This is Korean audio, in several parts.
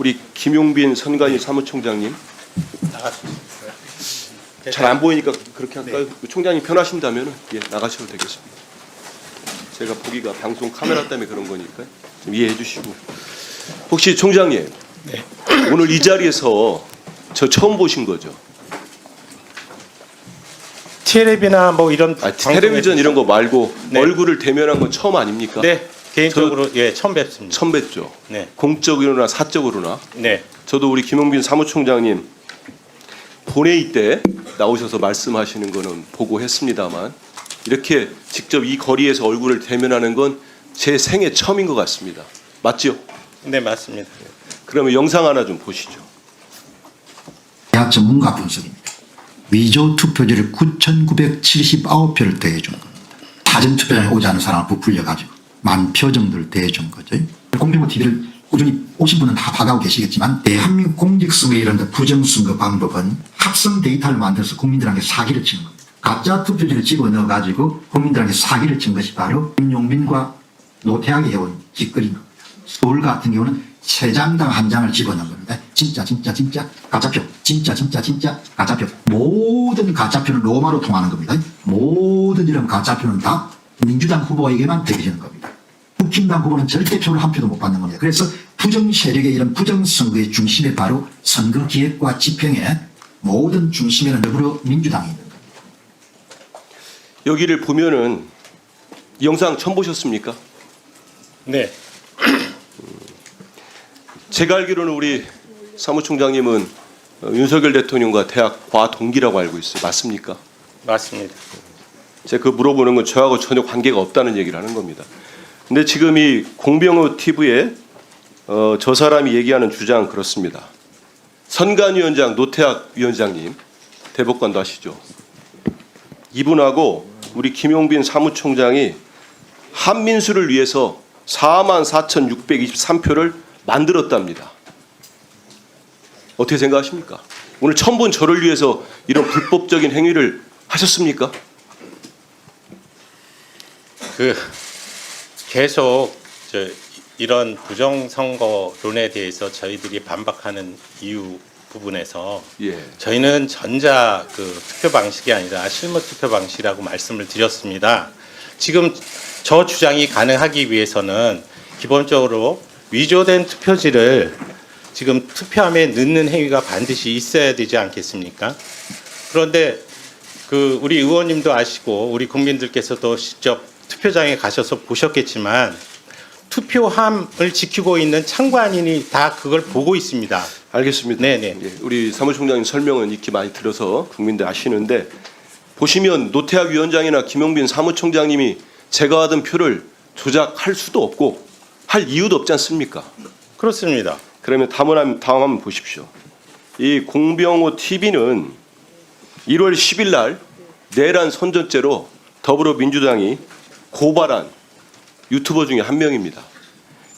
우리 김용빈 선관위 사무총장님 잘 안 보이니까 그렇게 할까요? 네. 총장님 편하신다면 예, 나가셔도 되겠습니다. 제가 보기가 방송 카메라 때문에 그런 거니까 좀 이해해 주시고. 혹시 총장님 네. 오늘 이 자리에서 저 처음 보신 거죠? 텔레비나 뭐 이런 텔레비전 이런 거 말고 네. 얼굴을 대면한 건 처음 아닙니까? 네, 개인적으로 예 처음 뵙습니다. 처음 뵀죠. 네, 공적으로나 사적으로나. 네, 저도 우리 김용빈 사무총장님 본회의 때 나오셔서 말씀하시는 거는 보고 했습니다만 이렇게 직접 이 거리에서 얼굴을 대면하는 건 제 생애 처음인 것 같습니다. 맞죠? 네 맞습니다. 그러면 영상 하나 좀 보시죠. 대학 전문가 분석입니다. 위조 투표지를 9,979표를 대해준 겁니다. 사전 투표장에 오지 않은 사람을 부풀려가지고 10,000표 정도를 대해준 거죠. 공병호 TV를 꾸준히 오신 분은 다 봐가고 계시겠지만 대한민국 공직선거에 이런 부정선거 방법은 합성 데이터를 만들어서 국민들한테 사기를 치는 겁니다. 가짜 투표지를 집어넣어가지고 국민들한테 사기를 친 것이 바로 김용빈과 노태학이 해온 짓거리입니다. 서울 같은 경우는 3장당 1장을 집어넣은 겁니다. 진짜 가짜표, 진짜 가짜표. 모든 가짜표는 로마로 통하는 겁니다. 모든 이런 가짜표는 다 민주당 후보에게만 베겨지는 겁니다. 국힘당 후보는 절대 표를 한 표도 못 받는 겁니다. 그래서 부정 세력의 이런 부정 선거의 중심에 바로 선거 기획과 집행의 모든 중심에는 더불어민주당이 있는 겁니다. 여기를 보면은 이 영상 처음 보셨습니까? 네, 제가 알기로는 우리 사무총장님은 윤석열 대통령과 대학 과 동기라고 알고 있어요. 맞습니까? 맞습니다. 제가 그 물어보는 건 저하고 전혀 관계가 없다는 얘기를 하는 겁니다. 근데 지금 이 공병호 TV에 저 사람이 얘기하는 주장 그렇습니다. 선관위원장 노태학 위원장님 대법관도 하시죠. 이분하고 우리 김용빈 사무총장이 한민수를 위해서 44,623표를 만들었답니다. 어떻게 생각하십니까? 오늘 처음 본 저를 위해서 이런 불법적인 행위를 하셨습니까? 계속 이런 부정선거론에 대해서 저희들이 반박하는 이유 부분에서 예. 저희는 전자 투표 방식이 아니라 실무 투표 방식이라고 말씀을 드렸습니다. 지금 저 주장이 가능하기 위해서는 기본적으로 위조된 투표지를 지금 투표함에 넣는 행위가 반드시 있어야 되지 않겠습니까? 그런데 우리 의원님도 아시고 우리 국민들께서도 직접 투표장에 가셔서 보셨겠지만 투표함을 지키고 있는 참관인이 다 그걸 보고 있습니다. 알겠습니다. 네네. 예, 우리 사무총장님 설명은 익히 많이 들어서 국민들 아시는데 보시면 노태학 위원장이나 김용빈 사무총장님이 제가 받은 표를 조작할 수도 없고 할 이유도 없지 않습니까? 그렇습니다. 그러면 다음 한번 보십시오. 이 공병호 TV는 1월 10일 날 내란 선전죄로 더불어민주당이 고발한 유튜버 중에 한 명입니다.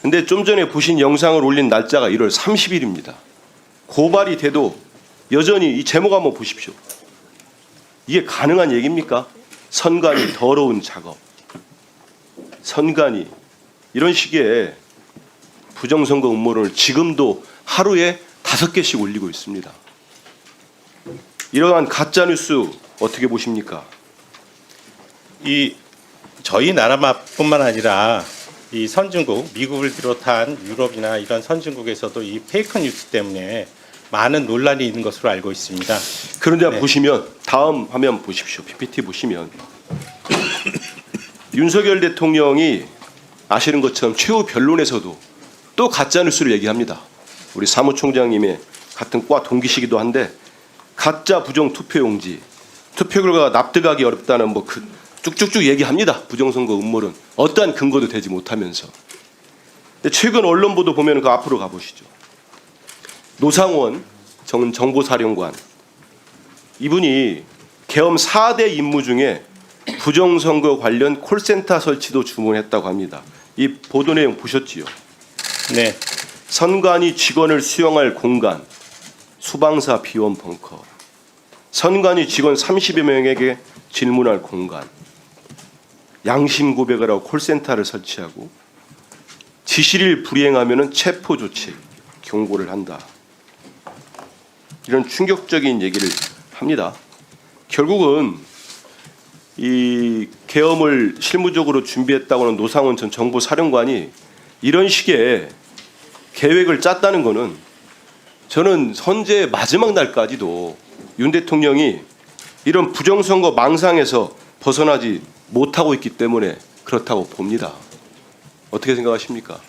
근데 좀 전에 보신 영상을 올린 날짜가 1월 30일입니다. 고발이 돼도 여전히 이 제목 한번 보십시오. 이게 가능한 얘기입니까? 선관위 더러운 작업. 선관위 이런 식의 부정선거 음모론을 지금도 하루에 5개씩 올리고 있습니다. 이러한 가짜뉴스 어떻게 보십니까? 저희 나라뿐만 아니라 이 선진국, 미국을 비롯한 유럽이나 이런 선진국에서도 이 페이크 뉴스 때문에 많은 논란이 있는 것으로 알고 있습니다. 그런데 네. 보시면 다음 화면 보십시오. PPT 보시면 윤석열 대통령이 아시는 것처럼 최후 변론에서도 또 가짜 뉴스를 얘기합니다. 우리 사무총장님의 같은 과 동기시기도 한데 가짜 부정 투표용지, 투표 결과가 납득하기 어렵다는 뭐 쭉쭉쭉 얘기합니다. 부정선거 음모론 어떠한 근거도 되지 못하면서. 근데 최근 언론 보도 보면 그 앞으로 가보시죠. 노상원 전 정보사령관 이분이 계엄 4대 임무 중에 부정선거 관련 콜센터 설치도 주문했다고 합니다. 이 보도 내용 보셨지요? 네, 선관위 직원을 수용할 공간, 수방사 비원 벙커, 선관위 직원 30여 명에게 질문할 공간, 양심 고백을 하고 콜센터를 설치하고 지시를 불이행하면 체포 조치, 경고를 한다. 이런 충격적인 얘기를 합니다. 결국은 이 계엄을 실무적으로 준비했다고 하는 노상원 전 정보사령관이 이런 식의 계획을 짰다는 것은 저는 선제 마지막 날까지도 윤 대통령이 이런 부정선거 망상에서 벗어나지 못하고 있기 때문에 그렇다고 봅니다. 어떻게 생각하십니까?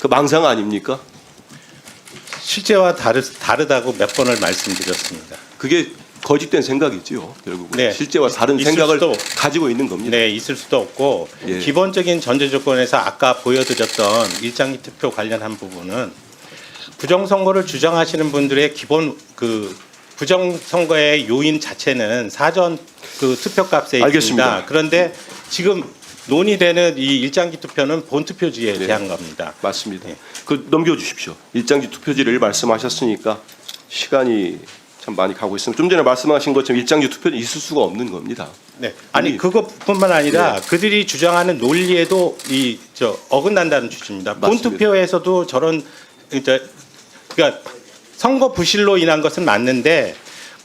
그 망상 아닙니까? 실제와 다르다고 몇 번을 말씀드렸습니다. 그게 거짓된 생각이지요. 결국은 네. 실제와 다른 있을 생각을 수도 가지고 있는 겁니다. 네, 있을 수도 없고 예. 기본적인 전제 조건에서 아까 보여드렸던 일장기 투표 관련한 부분은 부정선거를 주장하시는 분들의 기본 그 부정선거의 요인 자체는 사전 그 투표값에 있습니다. 알겠습니다. 그런데 지금 논의되는 이 일장기 투표는 본투표지에 네. 대한 겁니다. 맞습니다. 예. 그 넘겨주십시오. 일장지 투표지를 말씀하셨으니까 시간이 참 많이 가고 있습니다. 좀 전에 말씀하신 것처럼 일장지 투표지 있을 수가 없는 겁니다. 네. 아니 우리- 그것뿐만 아니라 그들이 주장하는 논리에도 어긋난다는 취지입니다. 맞습니다. 본투표에서도 저런 그러니까 선거 부실로 인한 것은 맞는데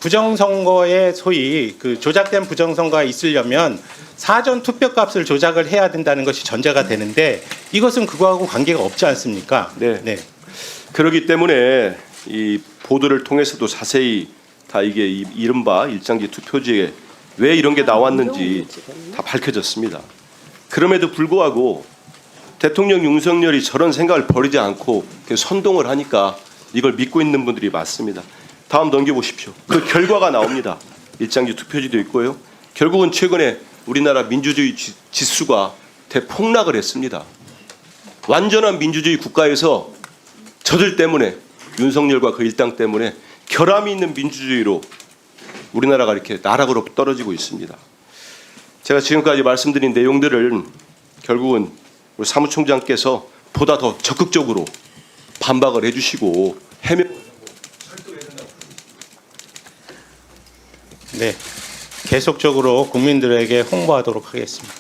부정선거에 소위 그 조작된 부정선거가 있으려면 사전 투표값을 조작을 해야 된다는 것이 전제가 되는데 이것은 그거하고 관계가 없지 않습니까? 네. 네. 그렇기 때문에 이 보도를 통해서도 자세히 다 이게 이른바 일장지 투표지에 왜 이런 게 나왔는지 다 밝혀졌습니다. 그럼에도 불구하고 대통령 윤석열이 저런 생각을 버리지 않고 선동을 하니까 이걸 믿고 있는 분들이 많습니다. 다음 넘겨보십시오. 그 결과가 나옵니다. 일장지 투표지도 있고요. 결국은 최근에 우리나라 민주주의 지수가 대폭락을 했습니다. 완전한 민주주의 국가에서 저들 때문에 윤석열과 그 일당 때문에 결함이 있는 민주주의로 우리나라가 이렇게 나락으로 떨어지고 있습니다. 제가 지금까지 말씀드린 내용들을 결국은 우리 사무총장께서 보다 더 적극적으로 반박을 해주시고 네. 계속적으로 국민들에게 홍보하도록 하겠습니다.